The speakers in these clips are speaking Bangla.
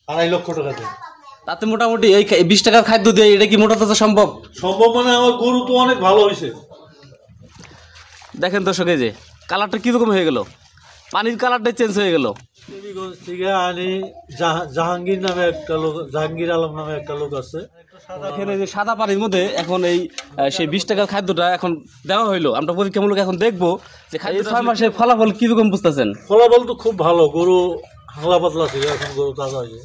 2.5 লক্ষ টাকা। তাতে মোটামুটি এই 20 টাকার খাদ্য দিয়ে এটা কি মোটা তাজা সম্ভব? সম্ভব মানে আমার গরু তো অনেক ভালো হয়েছে। দেখেন দর্শক, এই যে কালারটা কিরকম হয়ে গেল, পানির কালারটা চেঞ্জ হয়ে গেল। দেবীগঞ্জ থেকে আনি জাহাঙ্গীর নামে একটা লোক, জাহাঙ্গীর আলম নামে একটা লোক আছে। এখানে যে সাদা পানির মধ্যে এখন এই সেই 20 টাকার খাদ্যটা এখন দেওয়া হইলো। আমরা পরীক্ষামূলক এখন দেখবো যে 6 মাসের ফলাফল কিরকম বুঝতেছেন। ফলাফল তো খুব ভালো, গরু হালকা পাতলা ছিল, এখন গরু তাজা হয়েছে,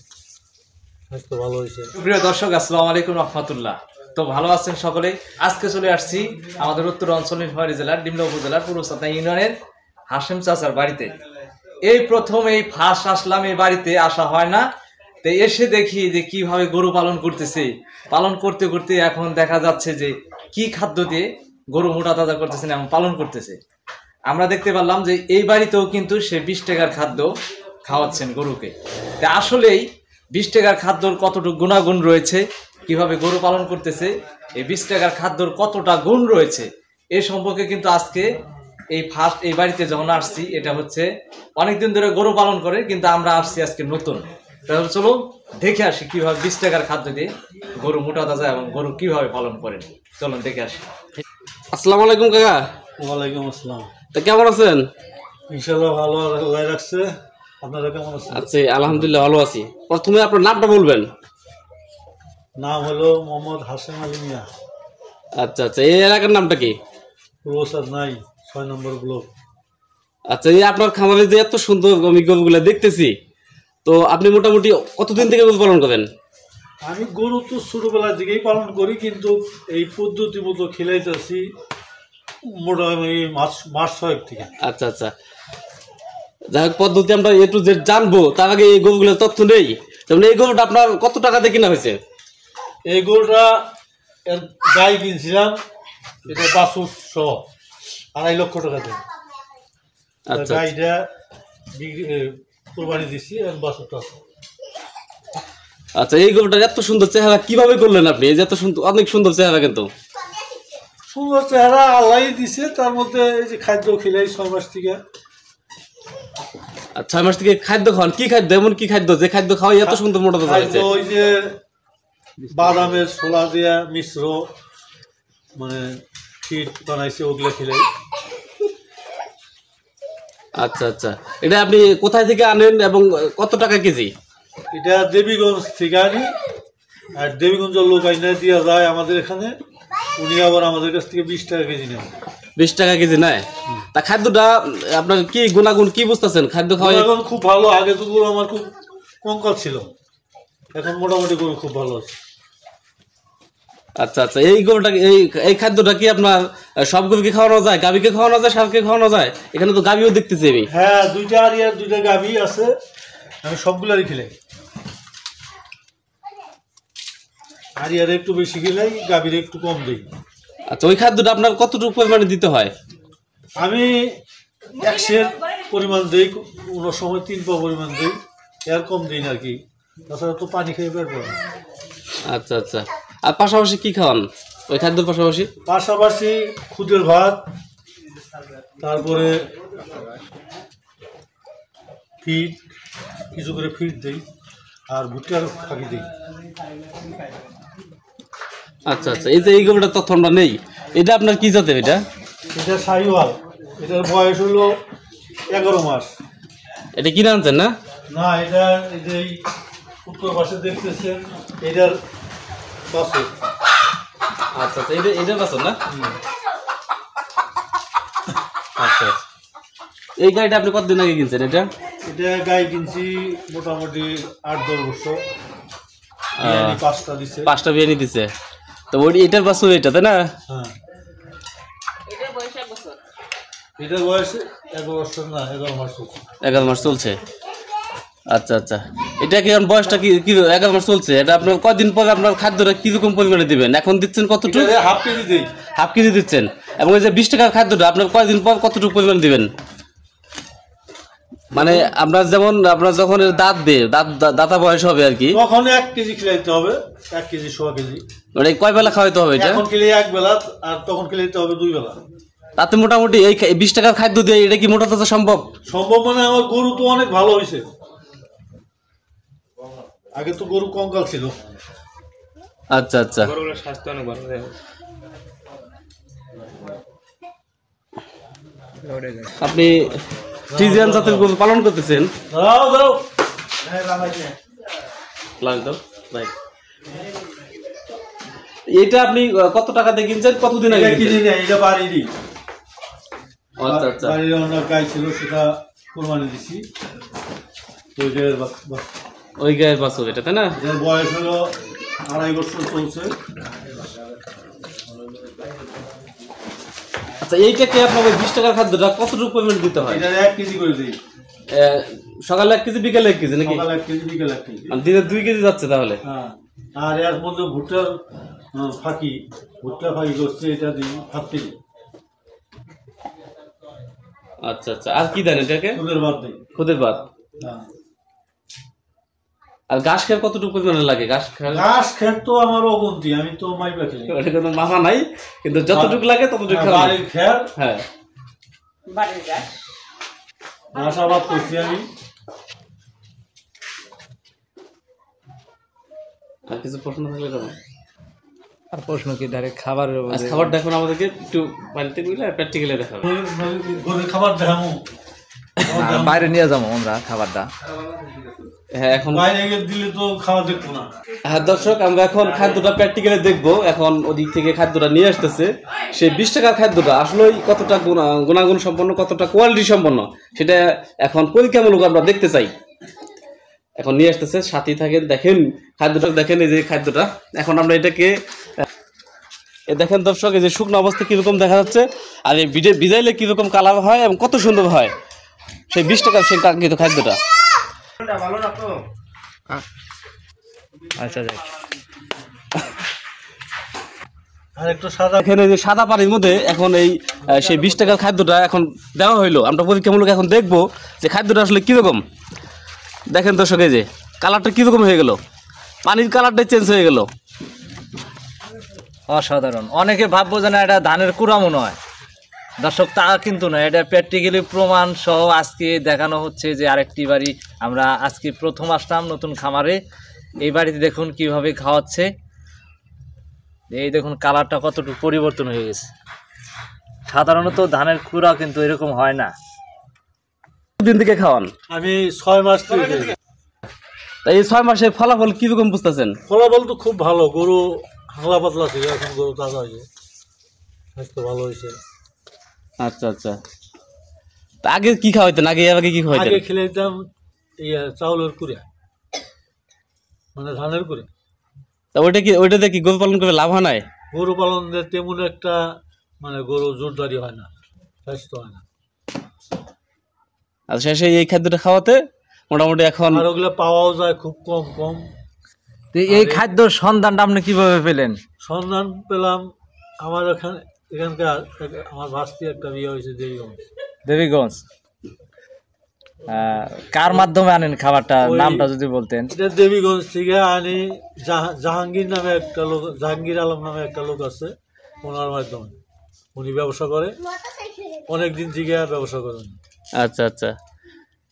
ভালো হয়েছে। প্রিয় দর্শক, আসসালামু আলাইকুম রহমতুল্লাহ। তো ভালো আছেন সকলে। আজকে চলে আসছি আমাদের উত্তর অঞ্চল নীলফামারী জেলার ডিমলা উপজেলার পূর্ব চাতনা ইউনিয়নের হাশেম চাচার বাড়িতে। এই প্রথম এই ফার্স্ট আসলাম, এই বাড়িতে আসা হয় না। তো এসে দেখি যে কিভাবে গরু পালন করতেছে। পালন করতে করতে এখন দেখা যাচ্ছে যে কি খাদ্য দিয়ে গরু মোটা তাজা করতেছেন এবং পালন করতেছে। আমরা দেখতে পারলাম যে এই বাড়িতেও কিন্তু সে 20 টাকার খাদ্য খাওয়াচ্ছেন গরুকে। তা আসলেই 20 টাকার খাদ্যর কতটুকু গুণাগুণ রয়েছে, কিভাবে গরু পালন করতেছে, এই 20 টাকার খাদ্যর কতটা গুণ রয়েছে, এ সম্পর্কে কিন্তু আজকে এই ফার্স্ট এই বাড়িতে যখন আসছি, এটা হচ্ছে অনেকদিন ধরে গরু পালন করে, কিন্তু আমরা আসছি আজকে নতুন। তাহলে চলো দেখে আসি কিভাবে 20 টাকার খাদ্য দিয়ে গরু মোটা তাজা এবং গরু কিভাবে পালন করেন। চলুন দেখে আসি। আসসালামু আলাইকুম কাকা। ওয়ালাইকুম আসসালাম। তা কেমন আছেন? ইনশাল্লাহ ভালো, আল্লাহ রাখছে। আপনারা কেমন আছেন? আচ্ছা, আলহামদুলিল্লাহ ভালো আছি। প্রথমে আপনার নামটা বলবেন। নাম হলো মোহাম্মদ হাশেম আলী মিয়া। আচ্ছা আচ্ছা, এই এলাকার নামটা কি? প্রসাদ নাই, 6 নম্বর ব্লক। আচ্ছা, এই আপনার খামারে যে এত সুন্দর গরুগুলো দেখতেছি, তো আপনি মোটামুটি কতদিন থেকে গরু পালন করেন? আমি গরু তো ছোটবেলার দিকেই পালন করি, কিন্তু এই পদ্ধতি মতো খেলাইতেছি মোটামুটি মাস 6 থেকে। আচ্ছা আচ্ছা, যাই হোক, পদ্ধতি আমরা একটু যে জানবো তার আগে এই গরুগুলোর তথ্য নেই। যেমন এই গরুটা আপনার কত টাকা দিয়ে কিনা হয়েছে? এই গরুটা এর গাই কিনছিলাম, এটা 2.5 লক্ষ টাকা দিয়ে। আচ্ছা, গাইটা বিক্রি কোরবানি দিচ্ছি, আর বাছুরটা। আচ্ছা, এই গরুটার এত সুন্দর চেহারা কিভাবে করলেন আপনি? এই যে এত সুন্দর, অনেক সুন্দর চেহারা, কিন্তু সুন্দর চেহারা আল্লাহ দিছে। তার মধ্যে এই যে খাদ্য খেলাই 6 মাস থেকে। আর 6 মাস থেকে খাদ্য খাওয়ান? কি খাদ্য, এমন কি খাদ্য যে খাদ্য খাওয়াই এত সুন্দর মোটা তাজা হয়েছে? ওই যে বাদামের ছোলা দিয়া মিশ্র মানে ফিট বানাইছে, ওগুলা খেলাই। আচ্ছা আচ্ছা, এটা আপনি কোথায় থেকে আনেন এবং কত টাকা কেজি? এটা দেবীগঞ্জ থেকে আনি, আর দেবীগঞ্জের লোক আইনা দিয়া যায় আমাদের এখানে। উনি আবার আমাদের কাছ থেকে 20 টাকা কেজি নেন। 20 টাকা কেজি নেয়? তা খাদ্যটা আপনার কি গুণাগুণ কি বুঝতেছেন খাদ্য খাওয়া? এখন খুব ভালো। আগে তো গরু আমার খুব কঙ্কাল ছিল, এখন মোটামুটি গরু খুব ভালো আছে। আচ্ছা আচ্ছা, এই গরুটা এই খাদ্যটা কি আপনার সব গরুকে খাওয়ানো যায়? গাভীকে খাওয়ানো যায়, ষাঁড়কে খাওয়ানো যায়? এখানে তো গাভীও দেখতেছি আমি। হ্যাঁ, 2টা আরিয়ার 2টা গাভী আছে। আমি সবগুলারই খেলাই। আরিয়ার একটু বেশি খেলাই, গাভীর একটু কম দিই। আচ্ছা, ওই খাদ্যটা আপনার কতটুকু পরিমাণে দিতে হয়? আমি 100 পরিমাণ দিই, কোনো সময় 3 পা পরিমাণ দিই, এর কম দিই না আর কি। তাছাড়া তো পানি খেয়ে বের করে। আচ্ছা আচ্ছা, আর পাশাপাশি কি খাওয়ান ওই খাদ্যের পাশাপাশি? পাশাপাশি খুদের ভাত, তারপরে ফিট, কিছু করে ফিট দিই, আর ভুট্টার ফাঁকি দিই। আচ্ছা আচ্ছা, এই যে এই গরুটার তথ্য আমরা নেই, এটা আপনার কি জাতের? এটা এটা শাহিওয়াল। এটার বয়স হলো 11 মাস। এটা কিনে আনছেন না? না, এটা এই যে উত্তর পাশে দেখতেছেন, এটার বাছুর। আচ্ছা আচ্ছা, এটার বাছুর না? আচ্ছা, এই গাড়িটা আপনি কতদিন আগে কিনছেন? এটা গাই কিনছি মোটামুটি 8-10 বছর। 5টা দিচ্ছে। 5টা বিয়ানি দিচ্ছে। তো ওই এটার বাছুর এটা, তাই না? হ্যাঁ, এটার বয়স 11 বছর না, 11 মাস চলছে। 11 মাস চলছে। আচ্ছা আচ্ছা, এটা কি বয়সটা কি 11 মাস চলছে? এটা আপনার কয়দিন পর আপনার খাদ্যটা কিরকম পরিমাণে দিবেন? এখন দিচ্ছেন কতটুকু? হাফ কেজি দিই। হাফ কেজি দিচ্ছেন। এবং এই যে 20 টাকার খাদ্যটা আপনার কয়দিন পর কতটুকু পরিমাণ দিবেন? মানে আপনার যেমন আপনার যখন দাঁত দিয়ে দাঁতা বয়স হবে আর কি, তখন 1 কেজি খেলাইতে হবে, 1 কেজি 100 কেজি। মানে কয় বেলা খাওয়াইতে হবে এটা? এখন খেলে 1 বেলা, আর তখন খেলাইতে হবে 2 বেলা। তাতে মোটামুটি এই 20 টাকার খাদ্য দিয়ে এটা কি মোটা তাজা সম্ভব? সম্ভব মানে আমার গরু তো অনেক ভালো হয়েছে। আগে তো গরু কঙ্কাল ছিল। আচ্ছা আচ্ছা, আপনি ফ্রিজিয়ান জাতের গরু পালন করতেছেন? দাও দাও এটা আপনি কত টাকা দিয়ে কিনছেন, কতদিন আগে কিনছেন? কিনে নেই, এটা বাড়িরই। আচ্ছা আচ্ছা, বাড়ির অন্য গাই ছিল, সেটা কোরবানি দিছি। ওই গায়ের বাছুর এটা, তাই না? এর বয়স হলো 2.5 বছর চলছে। আচ্ছা, এইটাকে আপনাকে 20 টাকার খাদ্যটা কতটুকু পেমেন্ট দিতে হয়? এটা 1 কেজি করে দিই। সকালে 1 কেজি, বিকালে 1 কেজি নাকি? সকালে 1 কেজি, বিকালে 1 কেজি। দিনে 2 কেজি যাচ্ছে তাহলে? হ্যাঁ। আর এর মধ্যে ভুট্টার ফাঁকি করছে, এটা দিই 7 কেজি। আচ্ছা আচ্ছা, আর কি দেন এটাকে? খুদের ভাত দিই। খুদের ভাত। হ্যাঁ। আর ঘাস খের কতটুকু পরিমাণে লাগে? ঘাস খেত তো আমার অগুন্তি, আমি তো মাইপা খেলি। ওটা কোনো মাপা নাই, কিন্তু যতটুকু লাগে ততটুকু খাওয়া। বাড়ির খের, হ্যাঁ, বাড়ির ঘাস। ঘাস আবাদ করছি আমি। আর কিছু প্রশ্ন থাকলে যাবো। আর প্রশ্ন কি ডাইরেক্ট খাবারের আজ খাবার দেখুন, আমাদেরকে একটু বাড়িতে বুঝলে প্র্যাকটিক্যালি দেখাবো। গরুর খাবার দেখাবো। বাইরে নিয়ে যাবো আমরা খাবারটা। হ্যাঁ, এখন বাইরে দিলে তো খাওয়া দেখবো না। হ্যাঁ দর্শক, আমরা এখন খাদ্যটা প্র্যাকটিক্যালি দেখবো। এখন ওদিক থেকে খাদ্যটা নিয়ে আসতেছে, সেই 20 টাকার খাদ্যটা আসলে কতটা গুণাগুণ সম্পন্ন, কতটা কোয়ালিটি সম্পন্ন, সেটা এখন পরীক্ষামূলক আমরা দেখতে চাই। এখন নিয়ে আসতেছে, সাথী থাকেন, দেখেন খাদ্যটা, দেখেন এই যে খাদ্যটা। এখন আমরা এটাকে দেখেন দর্শক, এই যে শুকনো অবস্থা কিরকম দেখা যাচ্ছে, আর এই ভিজাইলে কিরকম কালার হয় এবং কত সুন্দর হয় সেই 20 টাকার সেই কাঙ্ক্ষিত খাদ্যটা। আচ্ছা, আর একটু সাদা এখানে যে সাদা পানির মধ্যে এখন এই সেই 20 টাকার খাদ্যটা এখন দেওয়া হইলো। আমরা পরীক্ষামূলক এখন দেখবো যে খাদ্যটা আসলে কিরকম। দেখেন দর্শক, এই যে কালারটা কিরকম হয়ে গেল, পানির কালারটা চেঞ্জ হয়ে গেল। অসাধারণ। অনেকে ভাববো যে না এটা ধানের কুড়া মনে হয়, দর্শক তা কিন্তু না, এটা প্র্যাকটিক্যালি প্রমাণ সহ আজকে দেখানো হচ্ছে যে আরেকটি বাড়ি আমরা আজকে প্রথম আসলাম নতুন খামারে। এই বাড়িতে দেখুন কিভাবে খাওয়াচ্ছে, এই দেখুন কালারটা কতটুকু পরিবর্তন হয়ে গেছে। সাধারণত ধানের কুড়া কিন্তু এরকম হয় না। দিন থেকে খাওয়ান? আমি 6 মাস থেকে খাই। তাই এই 6 মাসের ফলাফল কিরকম বুঝতেছেন? ফলাফল তো খুব ভালো। গরু হাংলা পাতলা ছিল, এখন গরু তাজা হয়েছে, স্বাস্থ্য ভালো হয়েছে। আচ্ছা আচ্ছা, তা আগে কি খাওয়াইতেন? আগে কি খাওয়াইতেন? আগে খেলে দিতাম চাউলের কুড়ে, মানে ধানের কুড়ে। তা ওইটাতে কি গরু পালন করে লাভ হয় না? গরু পালন তেমন একটা, মানে গরু জোরদারি হয় না, স্বাস্থ্য হয় না। আর শেষে এই খাদ্যটা খাওয়াতে মোটামুটি এখন আর ওগুলো পাওয়াও যায় খুব কম। তো এই খাদ্যর সন্ধানটা আপনি কিভাবে পেলেন? সন্ধান পেলাম আমার এখানকার আমার ভাস্তি একটা বিয়ে হয়েছে দেবীগঞ্জ। দেবীগঞ্জ। কার মাধ্যমে আনেন খাবারটা, নামটা যদি বলতেন? এটা দেবীগঞ্জ থেকে আনি। জাহাঙ্গীর নামে একটা লোক, জাহাঙ্গীর আলম নামে একটা লোক আছে, ওনার মাধ্যমে। উনি ব্যবসা করে, অনেকদিন থেকে ব্যবসা করেন। আচ্ছা আচ্ছা,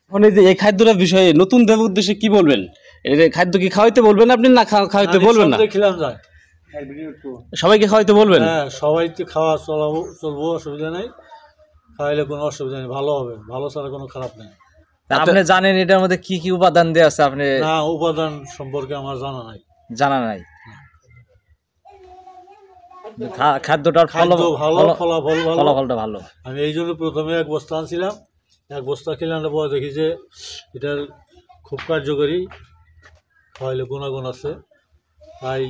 এখন এই যে এই খাদ্যটার বিষয়ে নতুন দেব উদ্দেশ্যে কি বলবেন? এই যে খাদ্য কি খাওয়াইতে বলবেন আপনি, না খাওয়াইতে বলবেন না? খেলাম যায়, সবাইকে খাওয়াইতে বলবেন? হ্যাঁ, সবাই তো খাওয়া চলবো, অসুবিধা নেই। খাওয়াইলে কোনো অসুবিধা নেই, ভালো হবে, ভালো ছাড়া কোনো খারাপ নেই। আপনি জানেন এটার মধ্যে কি কি উপাদান দেওয়া আছে? আপনি না, উপাদান সম্পর্কে আমার জানা নাই। জানা নাই। খাদ্যটার খাদ্য ভালো, ফলাফল ভালো, ফলাফলটা ভালো। আমি এই জন্য প্রথমে 1 বস্তা আনছিলাম। 1 বস্তা খেলে আনার পর দেখি যে এটার খুব কার্যকরী, খাওয়াইলে গুণাগুণ আছে, তাই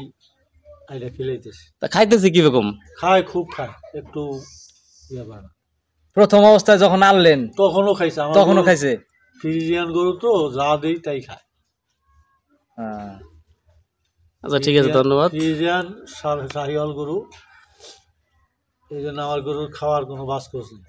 এটা খেলেইতেছি। তা খাইতেছে কিরকম? খুব খায়, একটু ইয়ে পায় না। প্রথম অবস্থায় যখন আনলেন তখনও খাইছে, তখনও খাইছে? ফ্রিজিয়ান গরু তো, যা দেই তাই খায়। আচ্ছা ঠিক আছে, ধন্যবাদ। ফ্রিজিয়ান শাহিওয়াল গরু, এই জন্য আমার গরুর খাওয়ার কোনো বাস করছে না।